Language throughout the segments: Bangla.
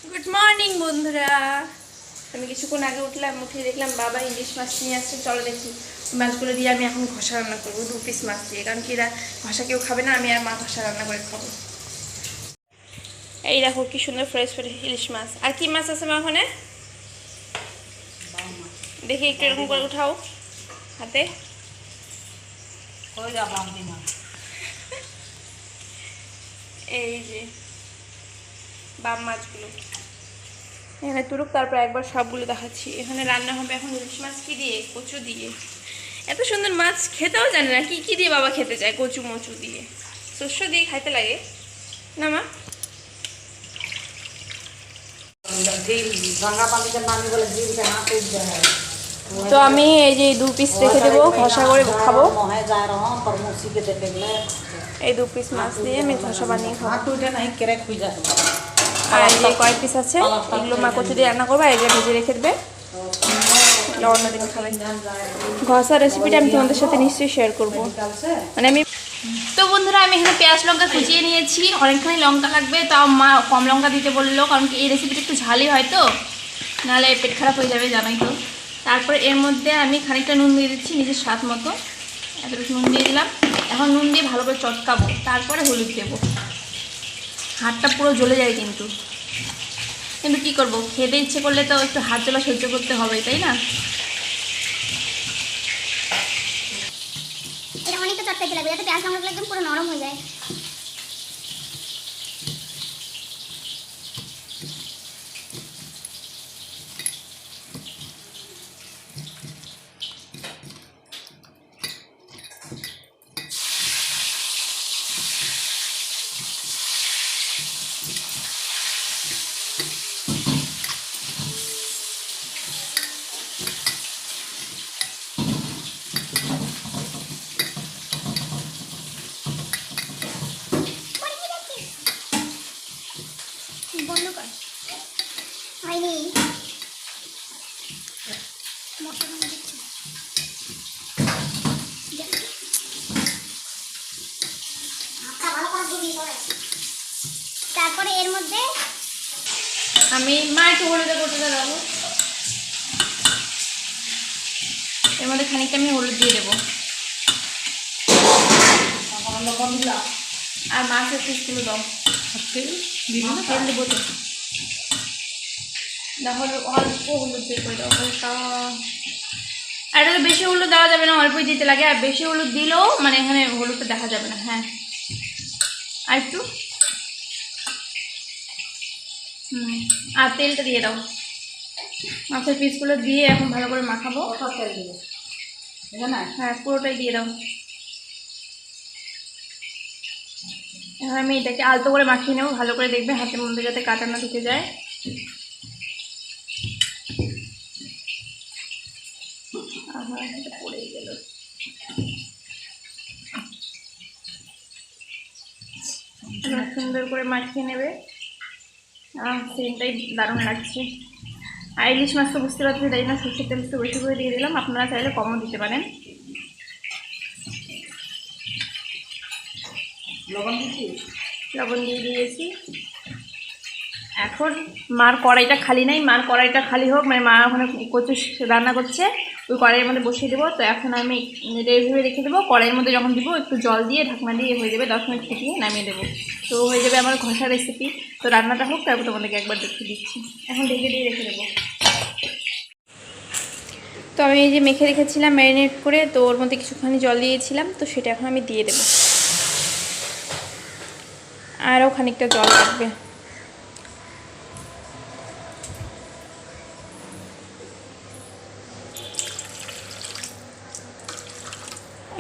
গুড মর্নিং বন্ধুরা। আমি কিছুক্ষণ আগে উঠলাম, উঠে দেখলাম বাবা ইলিশ মাছ নিয়ে আসছে। চলো দেখি মাছগুলো দিয়ে আমি এখন ঘষা রান্না করবো, 2 পিস মাছ দিয়ে, কারণ কি এরা ঘষা কেউ খাবে না, আমি আর মা ঘষা রান্না করে খাবো। এই দেখো কি সুন্দর ফ্রেশ ফ্রেশ ইলিশ মাছ। আর কি মাছ আছে মা ওখানে? দেখি একটু এরকম করে উঠাও হাতে। এই যে বাম মাছগুলো এখানে তুলুক, তারপর একবার সবগুলো দেখাচ্ছি। এখানে রান্না হবে এখন ইলিশ মাছ কি দিয়ে? কচু দিয়ে। এত সুন্দর মাছ খেতেও জানে না, কি কি দিয়ে বাবা খেতে চায়? কচু মচু দিয়ে, শস্য দিয়ে খাইতে লাগে না মা? তো আমি এই যে 2 পিস রেখে দেবো, ঘষা করে খাবো। এই 2 পিস মাছ দিয়ে আমি ঘষা বানিয়ে খাবো। আর এই যে কয়েক পিস আছে, এগুলো মা কচু দিয়ে রান্না করবো, এগুলো ভেজে রেখে দেবে, অন্যদিন খাবে। ঘষা রেসিপিটা আমি তোমাদের সাথে নিশ্চয়ই শেয়ার করবো। মানে আমি তো বন্ধুরা, আমি এখানে পেঁয়াজ লঙ্কা কুচিয়ে নিয়েছি। অনেকখানি লঙ্কা লাগবে, তাও মা কম লঙ্কা দিতে বললো, কারণ কি এই রেসিপিটা একটু ঝালই হয় তো, নাহলে পেট খারাপ হয়ে যাবে, জানাই তো। তারপরে এর মধ্যে আমি খানিকটা নুন দিয়ে দিচ্ছি, নিজের স্বাদ মতো। এতটুকু নুন দিয়ে দিলাম। এখন নুন দিয়ে ভালো করে চটকাবো, তারপরে হলুদ দেবো। হাতটা পুরো জ্বলে যায় কিন্তু কি করব, খেতে ইচ্ছে করলে তো একটু হাত জ্বলা সহ্য করতে হবে, তাই না? এটা অনেকটা চটকাইতে লাগবে, যাতে পেঁয়াজ লঙ্কাগুলো একদম পুরো নরম হয়ে যায়। বন্ধ কর, হয়নি মশলা দিচ্ছি। তারপরে এর মধ্যে আমি মা একটু হলুদে করতে দেবো, এর মধ্যে খানিকটা আমি হলুদ দিয়ে দেবো। আর মাছের পিসগুলো দাও, তেল দেবো তো, তাহলে অল্প হলুদ দিয়ে করে দাও হালকা। আর এটা তো বেশি হলুদ দেওয়া যাবে না, অল্পই দিতে লাগে। আর বেশি হলুদ দিলেও মানে এখানে হলুদটা দেখা যাবে না। হ্যাঁ, আর একটু আর তেলটা দিয়ে দাও। মাছের পিসগুলো দিয়ে এখন ভালো করে মাখাবো। হ্যাঁ, পুরোটাই দিয়ে দাও। এখন আমি এটাকে আলতো করে মাখিয়ে নেবো ভালো করে, দেখবে হাতের মধ্যে যাতে কাটা না ঢুকে যায়। এটা পড়ে গেল। সুন্দর করে মাখিয়ে নেবে। সেটাই দারুণ লাগছে। আর ইলিশ মাছ তো বুঝতে পারছি, তাই না সরষের তেল একটু বেশি করে দিয়ে দিলাম, আপনারা চাইলে কমও দিতে পারেন। লবণ দিয়ে দিয়েছি। এখন মার কড়াইটা খালি নাই, মার কড়াইটা খালি হোক, মানে মা ওখানে কচু রান্না করছে, ওই কড়াইয়ের মধ্যে বসিয়ে দেবো। তো এখন আমি এইভাবে রেখে দেবো, কড়াইয়ের মধ্যে যখন দিব একটু জল দিয়ে ঢাকনা দিয়ে হয়ে যাবে, 10 মিনিট ফুটিয়ে নামিয়ে দেবো। তো হয়ে যাবে আমার ঘষা রেসিপি। তো রান্নাটা হোক, তারপর তোমাদেরকে একবার দেখিয়ে দিচ্ছি। এখন ঢেকে দিয়ে রেখে দেবো। তো আমি এই যে মেখে রেখেছিলাম ম্যারিনেট করে, তো ওর মধ্যে কিছুখানি জল দিয়েছিলাম, তো সেটা এখন আমি দিয়ে দেবো। আরও খানিকটা জল লাগবে।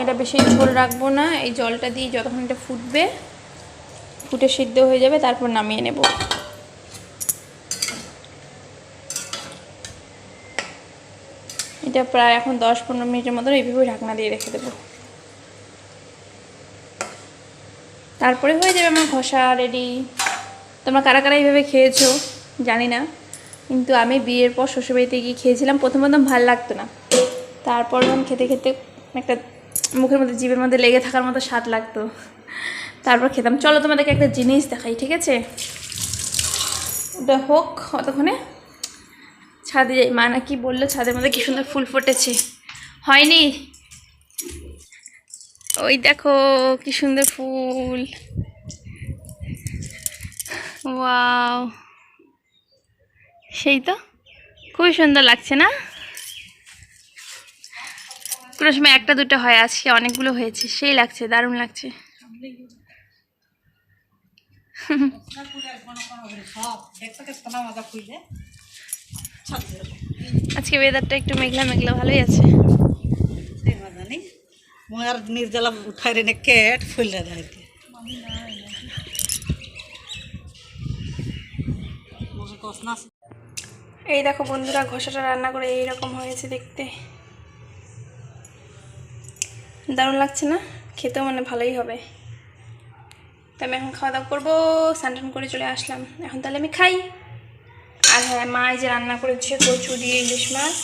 এটা বেশি ঝোল রাখবো না, এই জলটা দিয়ে যতক্ষণ এটা ফুটবে, ফুটে সিদ্ধ হয়ে যাবে, তারপর নামিয়ে নেব। এটা প্রায় এখন 10-15 মিনিটের মতো এইভাবে ঢাকনা দিয়ে রেখে দেবো। তারপরে হয়ে যাবে আমার ঘষা রেডি। তোমরা কারা কারা এইভাবে খেয়েছো জানি না, কিন্তু আমি বিয়ের পর শ্বশুরবাড়িতে গিয়ে খেয়েছিলাম। প্রথম ভালো লাগতো না, তারপর যখন খেতে খেতে একটা মুখের মধ্যে, জিভের মধ্যে লেগে থাকার মতো স্বাদ লাগতো, তারপর খেতাম। চলো তোমাদেরকে একটা জিনিস দেখাই, ঠিক আছে? ওটা হোক অতক্ষণে ছাদে যাই। মা নাকি বললো ছাদের মধ্যে কি সুন্দর ফুল ফুটেছে, হয়নি? ওই দেখো কি সুন্দর ফুল, ওয়াও, সেই তো খুবই সুন্দর লাগছে না? কোনো সময় একটা দুটো হয়, আজকে অনেকগুলো হয়েছে, সেই লাগছে, দারুণ লাগছে। আজকে ওয়েদারটা একটু মেঘলা মেঘলা, ভালোই আছে। निर्जला उठाई रे केट फुल जाते এই দেখো বন্ধুরা, ঘষাটা রান্না করে এইরকম হয়েছে দেখতে, দারুণ লাগছে না? খেতেও মানে ভালোই হবে। তো আমি এখন খাওয়া দাওয়া করবো, স্নান করে চলে আসলাম। এখন তাহলে আমি খাই। আর হ্যাঁ, মা এই যে রান্না করেছে কচু দিয়ে ইলিশ মাছ,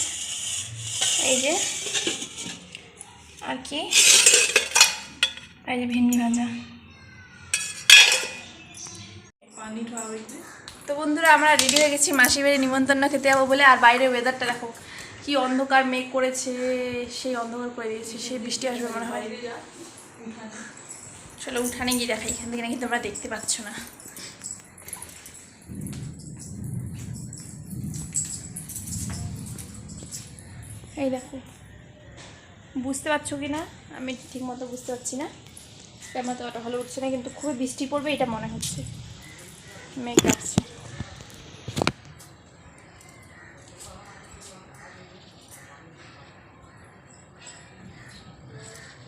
এই যে, আর কি, এই যে ভেন্ডি ভাজা। তো বন্ধুরা, আমরা রেডি হয়ে গেছি মাসির বাড়ি নিমন্ত্রণ খেতে যাবো বলে। আর বাইরের ওয়েদারটা দেখো কি অন্ধকার, মেঘ করেছে, সেই অন্ধকার করে দিয়েছে, সেই বৃষ্টি আসবে মনে হয়। চলো উঠানে গিয়ে দেখাই, এখান থেকে নাকি তোমরা দেখতে পাচ্ছ না। এই দেখো, বুঝতে পারছো কি না আমি ঠিক মতো বুঝতে পারছি না, ক্যামেরা তো অত ভালো উঠছে না, কিন্তু খুবই বৃষ্টি পড়বে এটা মনে হচ্ছে, মেঘ ডাকছে।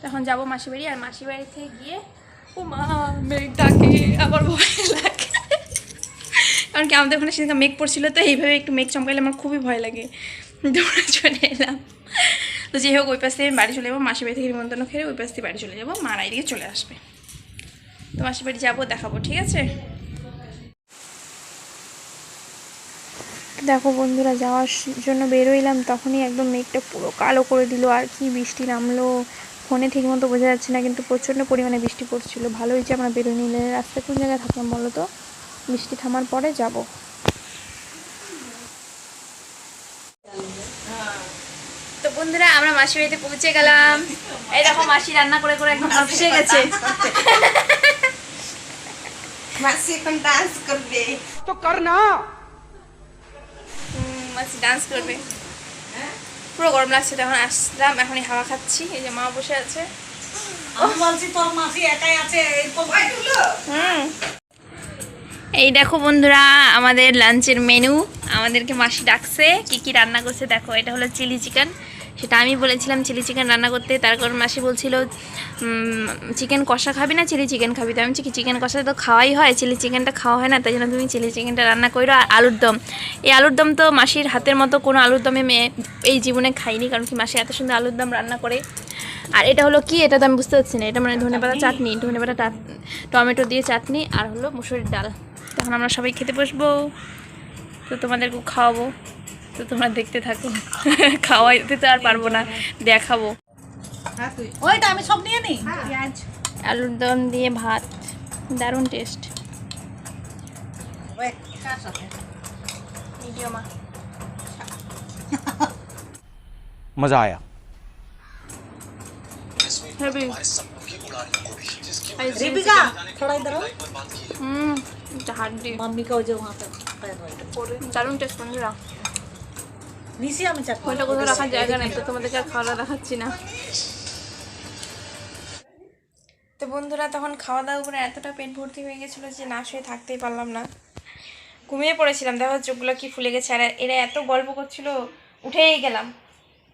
তখন যাবো মাসির বাড়ি, আর মাসির বাড়ি থেকে গিয়ে ও মা মেঘ ডাকে, আবার ভয় লাগে, কারণ কি আমাদের ওখানে সেদিন মেঘ পড়ছিল, তো এইভাবে একটু মেঘ চমকাইলে আমার খুবই ভয় লাগে, দৌড়ে চলে এলাম। তো যাই হোক, ওই পাশ থেকে আমি বাড়ি চলে যাবো, মাসির বাড়ি থেকে নিমন্ত্রণ খেয়ে ওই পাশ থেকে বাড়ি চলে যাবো, মারা এদিকে চলে আসবে। তো মাসির বাড়ি যাবো, দেখাবো, ঠিক আছে? দেখো বন্ধুরা, যাওয়ার জন্য বেরোইলাম, তখনই একদম মেঘটা পুরো কালো করে দিল, আর কি বৃষ্টি নামলো, ফোনে ঠিক মতো বোঝা যাচ্ছে না, কিন্তু প্রচণ্ড পরিমাণে বৃষ্টি পড়ছিল। ভালো হয়েছে আমরা বেরোই নিলে। রাস্তায় কোন জায়গায় থাকলাম বলো তো? বৃষ্টি থামার পরে যাব। তো বন্ধুরা, আমরা মাসির বাড়িতে পৌঁছে গেলাম। এই দেখো মাসি রান্না করে করে একদম ভেসে গেছে। मासी এখন ডান্স করবে तो करना। মাসি ডান্স করবে, পুরো গরম লাগছে। তখন আসলাম, এখনই হাওয়া খাচ্ছি। এই যে মা বসে আছে, আমি বলছি তোর মাসি একাই আছে এই পোভাইগুলো। এই দেখো বন্ধুরা, আমাদের লাঞ্চের মেনু। আমাদেরকে মাসি ডাকছে, কি কি রান্না করছে দেখো। এটা হলো চিলি চিকেন, সেটা আমি বলেছিলাম চিলি চিকেন রান্না করতে। তার কারণ মাসি বলছিল চিকেন কষা খাবি না চিলি চিকেন খাবি, তো আমি কি চিকেন কষা তো খাওয়াই হয়, চিলি চিকেনটা খাওয়া হয় না, তাই জন্য তুমি চিলি চিকেনটা রান্না করো। আর আলুর দম, এই আলুর দম তো মাসির হাতের মতো কোনো আলুর দমে এই জীবনে খাইনি, কারণ কি মাসি এত সুন্দর আলুর দম রান্না করে। আর এটা হলো কি, এটা তো আমি বুঝতে পারছি না, এটা মানে ধনেপাতা চাটনি, ধনেপাতা টমেটো দিয়ে চাটনি, আর হলো মুসুরির ডাল। তখন আমরা সবাই খেতে বসবো, তো তোমাদেরকেও খাওয়াবো, তো তোমরা দেখতে থাকো। খাওয়াইতে তো আর পারবো না, দেখাবো। ওইটা আমি সব নিয়ে নিই। পেঁয়াজ আলুর দম দিয়ে ভাত, দারুণ টেস্ট। ওই কার সাথে ভিডিও মা मजा आया। হেভি। दीपिका थोड़ा इधर आओ। হাড্ডি मम्मी का जो वहाँ पे पैर रहा দারুণ টেস্ট বন্ধুরা। নিচে আমি চাপ ওইটা কোথাও রাখার জায়গা নেই, তো তোমাদেরকে আর খাওয়া দেখাচ্ছি না। তো বন্ধুরা, তখন খাওয়া দাওয়া করে এতটা পেট ভর্তি হয়ে গেছিলো যে না শুয়ে থাকতেই পারলাম না, ঘুমিয়ে পড়েছিলাম। দেখো চোখগুলো কি ফুলে গেছে, আর এরা এত গল্প করছিল, উঠেই গেলাম।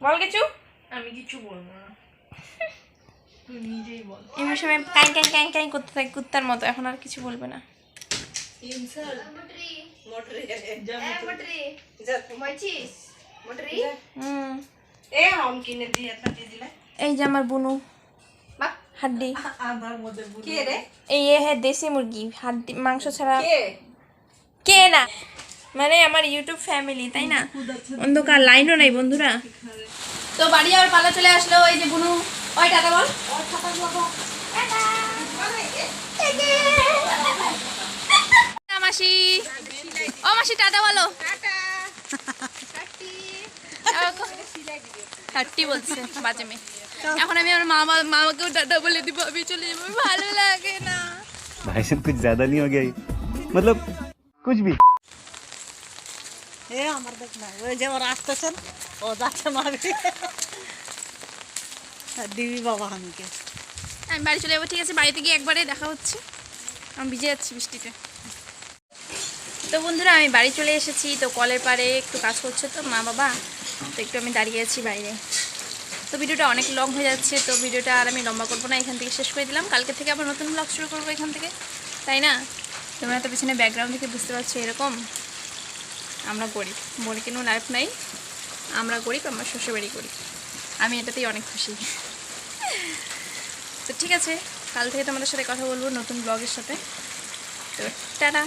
বল কিছু। আমি কিছু বলবো না, তুই নিজেই বল। এমনি সময় ক্যাং ক্যাং ক্যাং ক্যাং করতে থাকে কুত্তার মতো, এখন আর কিছু বলবে না। এ हम কিনে দিয়ে একটা দিয়ে দিলে এই যে আমার বুনু হাড্ডি, আধার মধ্যে কে রে এই হ্যাঁ দেশি মুরগি, হাড্ডি মাংস ছাড়া কে কে না, মানে আমার ইউটিউব ফ্যামিলি, তাই না? অন্ধকার, লাইনও নাই বন্ধুরা। তো বাড়ি আর পালা চলে আসলো। এই যে বুনু, ওই টাটা বল। মাসি। ও মাসি টাটা বলো। টাটি বলছে বাজে মেয়ে। এখন আমি আমার মামাকেও টাটা বলে দিব, আমি চলে যাবো, ভালো লাগে না। भाई साहब कुछ ज्यादा नहीं हो गया ये? मतलब कुछ भी। এ আমার দেখ না, ওই যে ওরা আসতেছেন, ও যাচ্ছে মারি দিবি বাবা আমাকে। আমি বাড়ি চলে যাবো, ঠিক আছে? বাড়িতে গিয়ে একবারে দেখা হচ্ছে। আমি ভিজে যাচ্ছি বৃষ্টিতে। তো বন্ধুরা আমি বাড়ি চলে এসেছি। তো কলের পাড়ে একটু কাজ করছে তো মা বাবা, তো একটু আমি দাঁড়িয়ে আছি বাইরে। তো ভিডিওটা অনেক লং হয়ে যাচ্ছে, তো ভিডিওটা আর আমি লম্বা করবো না, এখান থেকে শেষ করে দিলাম। কালকে থেকে আবার নতুন ব্লগ শুরু করবো এখান থেকে, তাই না? তোমরা তো পিছনে ব্যাকগ্রাউন্ড থেকে বুঝতে পারছো এরকম। আমরা গরিব, বলে কোনো লাইফ নাই। আমরা গরিব, আমরা শ্বশুরবাড়ি করি। আমি এটাতেই অনেক খুশি। তো ঠিক আছে, কাল থেকে তোমাদের সাথে কথা বলবো নতুন ব্লগের সাথে। তো টাটা।